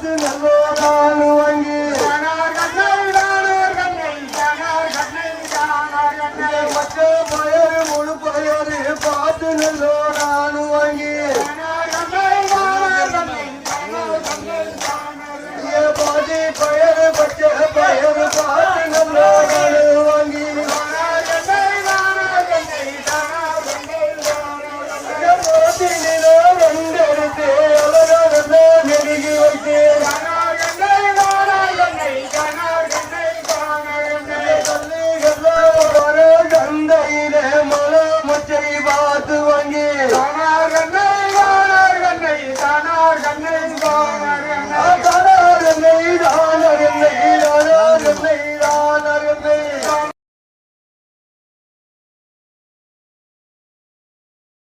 பார்த்து நல்லோரானு வாங்கி மற்ற பயரு முழு பயரு பார்த்து நல்லோரானு வாங்கி பாதி பயரு பச்சை பயரு பார்த்து நல்லோரானு வாங்கி வந்தெடுத்து அழகான நெருங்கி வைத்து கந்தையிலே மலை மச்சை பார்த்து வாங்கி